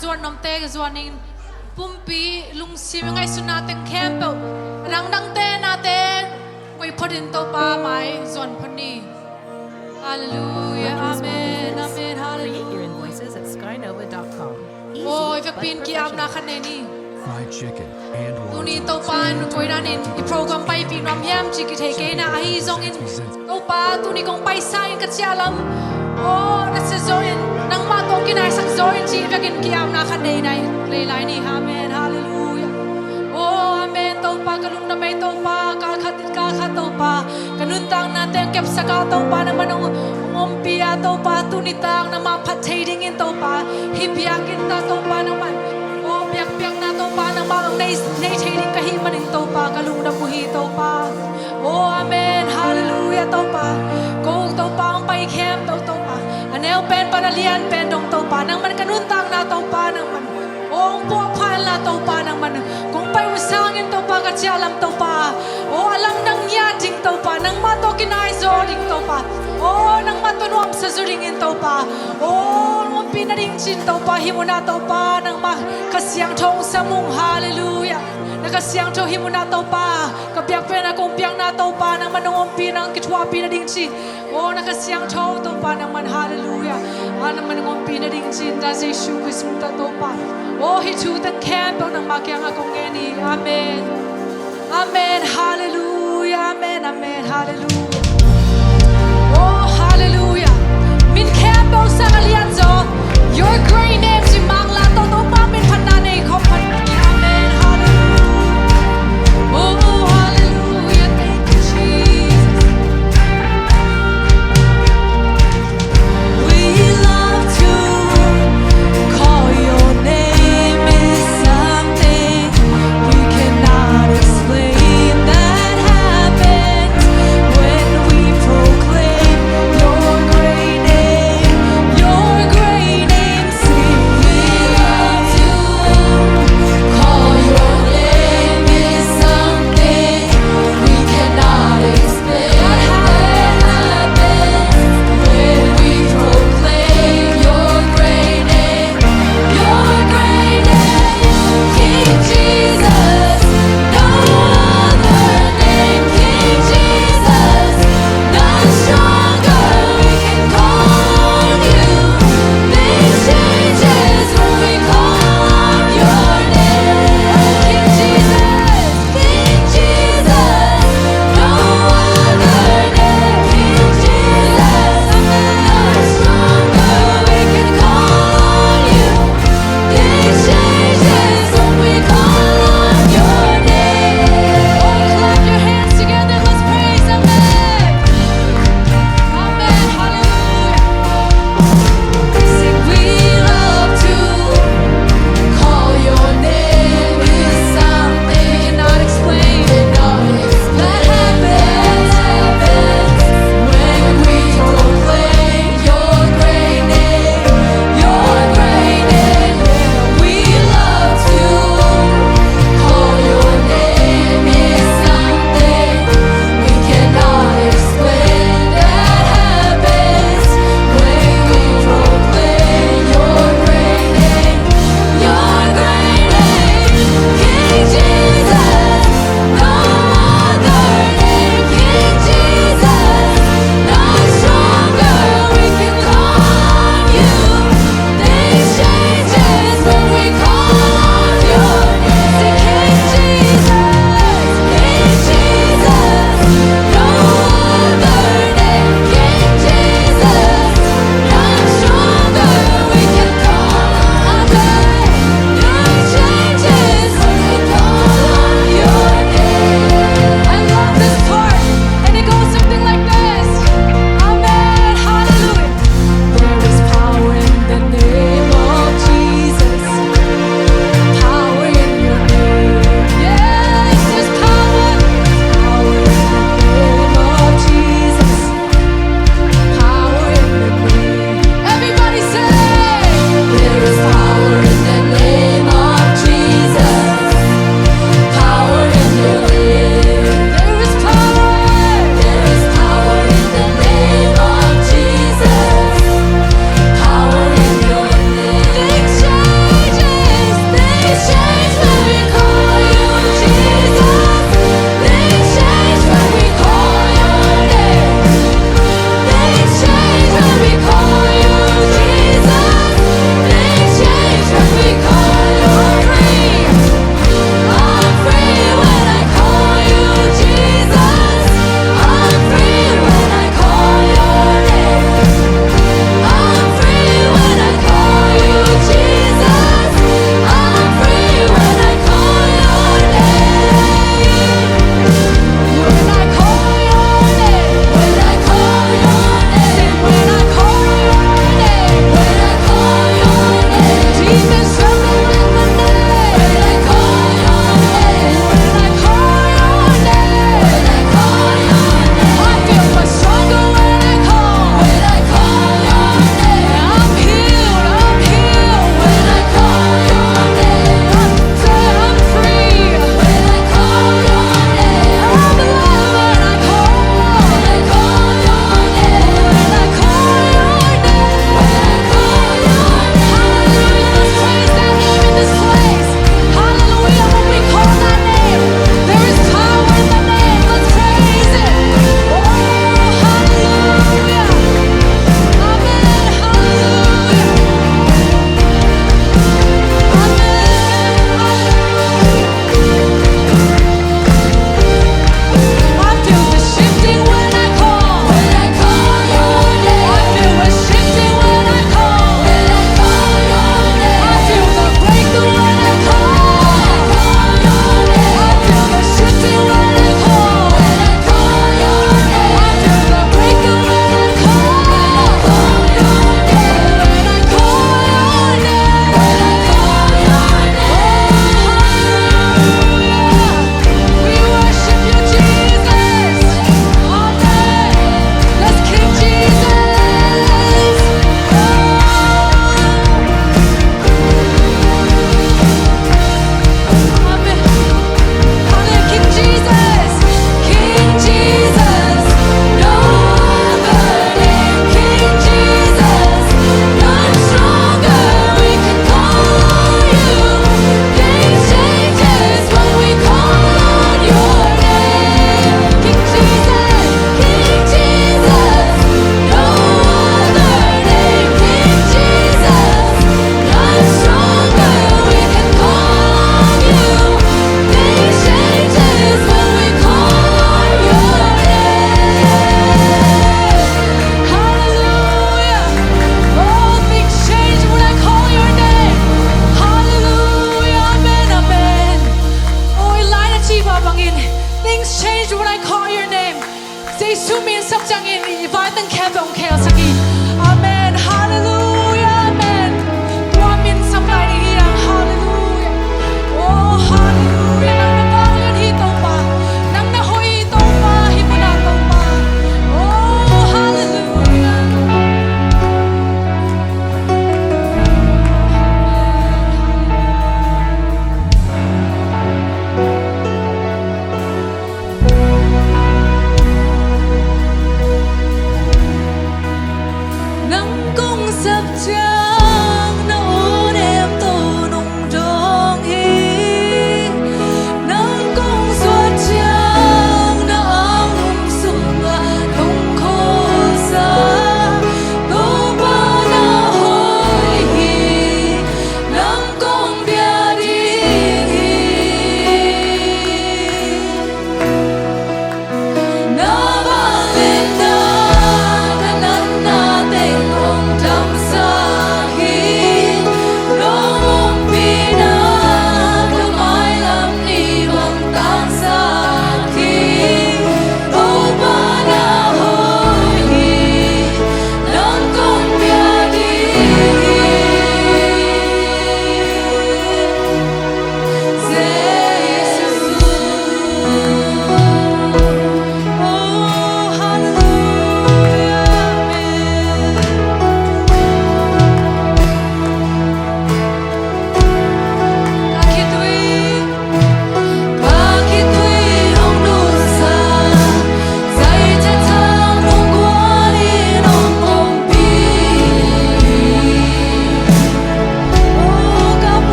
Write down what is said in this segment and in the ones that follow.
zuan nom te ga zuanin pumpi lungsim ngai sunateng campel rang dang te na te ngoi phodin to pa mai zuan phani hallelujah amen amen hallelujah Create your invoices at skynova.com. oh if pin ki am na khane ni fried chicken and tu ni wonton. to pa nu koi ran in i program pai pi nam yam chi ki the ke na ai zong in to pa tu ni kong pai sai ka chia lam oh na se zoin nang ma to ki nai sak zoin chi ve kin ki am na khane nai le lai ni amen hallelujah oh amen to pa ka lung na mai to pa ka khatit ka kha to pa kanun tang na te kep saka to pa na manong ngom pia to pa tu ni tang na ma phat thei ding in to pa hi bia kin ta to pa na man oh biak biak na to pa na ma nei nei thei ding ka hi maning to pa ka lung na pu hi to pa oh amen hallelujah to pa ko to pa ang pai kem to pa anel pen panalian pen dong to pa nang man kanun tang na to pa nang man ong po phan la to pa nang man kung pai usangin to pa ka chalam to pa oh alam nang ya ding to pa nang ma to kinai zo ding to pa oh nang ma to nuam sa zuring in to pa oh mo pinaring chin to pa himuna to pa nang ma kasyang thong samung hallelujah nakasyang tho himuna to pa kapiak pe na kung piang na to pa nang manong pi nang kitwa pi na ding chi oh nakasyang tho to pa nang man hallelujah ana manong pi na ding chin da jesu kristus ta to pa oh hi chu ta camp nang makyang akong ngeni amen amen hallelujah amen amen hallelujah oh hallelujah min camp sa alian zo your great name si mang la to pa min phanane khop phan amen hallelujah oh hallelujah thank you Jesus we love to call your name is something we cannot explain that happens when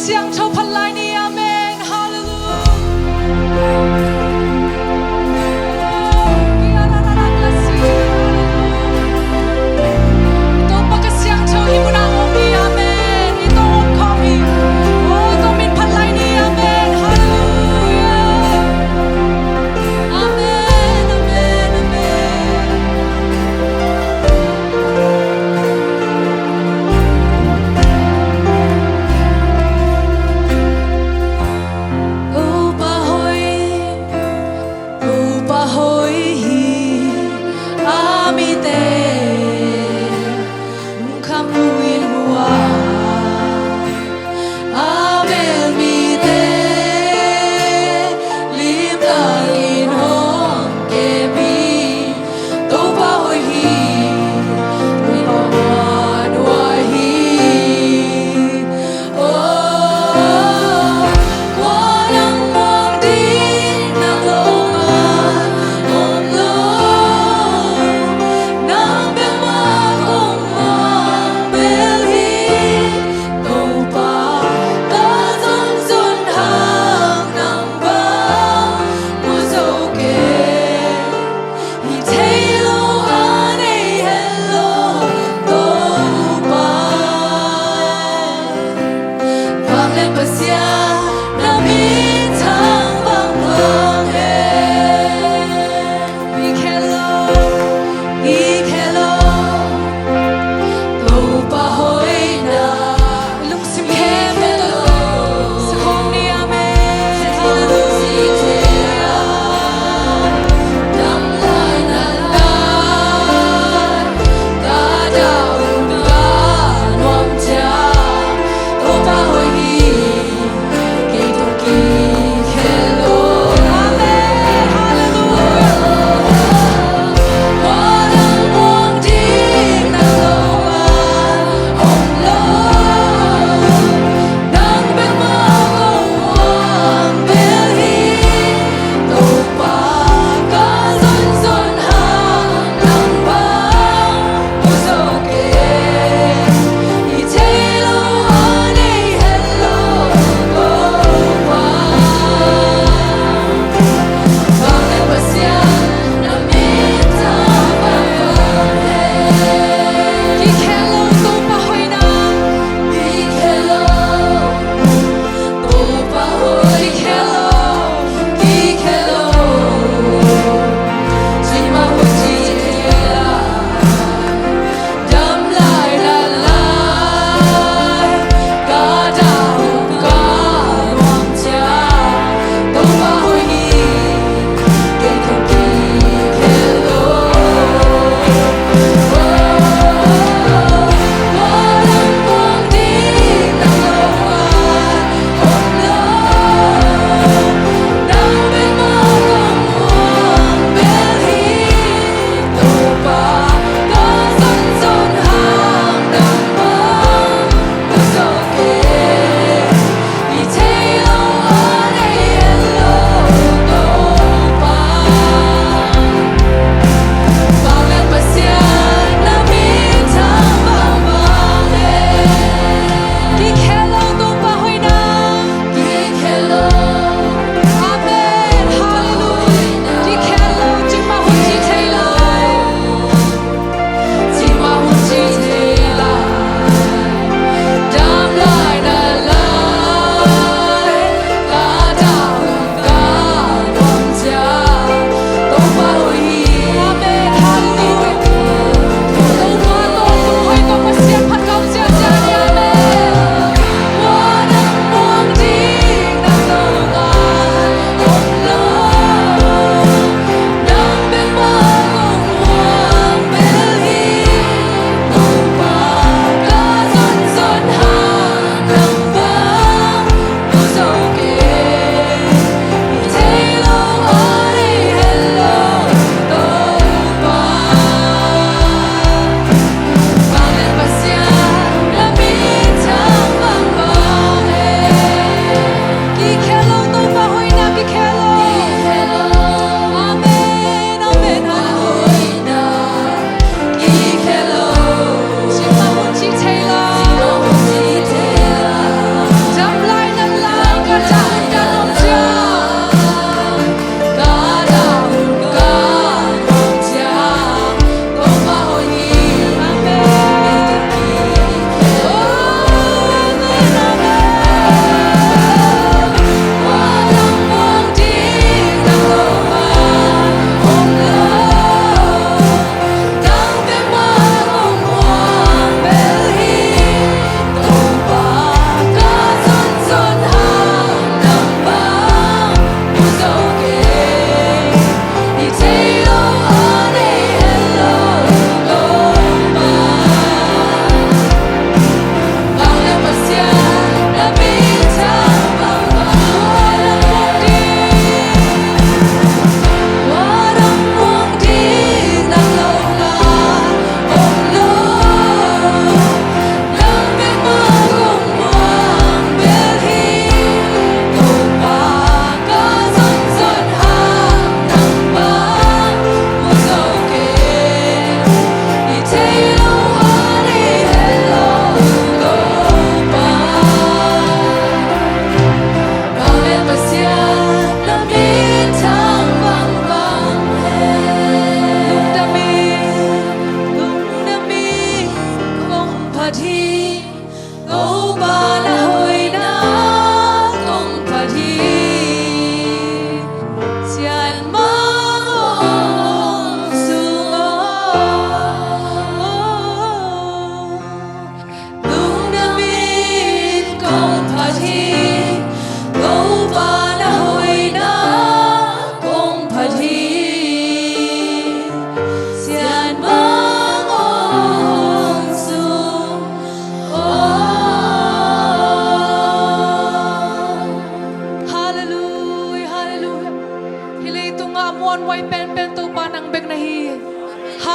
เสียงเท่าพันลายนี้อาเมนฮาเลลูยา Ito pagkasiyang ito himunang umi amen. Ito ang kami. Oh, ito minpalay ni amen. Hallelujah. Amen, amen, amen. Upahoy, amite. Kamuin hua Amen mite Lim lagin hong kemi Tâu pa hoi hi Tâu pa wan hoi hi Oh Qua nang mong tin Nang lông an Ôm lo Nang bèng ma kong mang bèl hi Tâu pa Ta dông dồn hàng Nang bang Mùa dâu kê Hi thay lo an ei hello Tâu pa Vang lên bà xia Na min thang vang vang hen Ik hello Tâu pa hoi na Lung sim khem hello Sa khong ni amen Hallelujah Nam lai nan nan Ta đau ca nuam cha Tâu pa hoi hi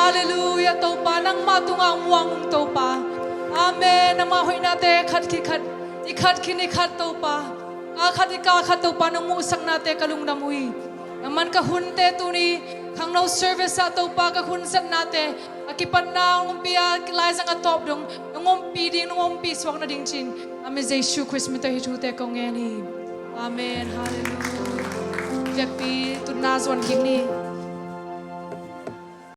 Hallelujah tau pa nang matunga muang tau pa. Amen. Nang mahoy nate ikat kinikat tau pa. Akat ikakat tau pa nang musang nate kalung namui. Naman kahunte tuni kang no service sa tau pa kahunsan nate. Akipan na ngumpia laisang atop dong ngumpi ding ngumpi swak na ding chin. Amen. Jesu Christ mito hitute kong eni. Amen. Hallelujah. Việc pi tu na zon kini.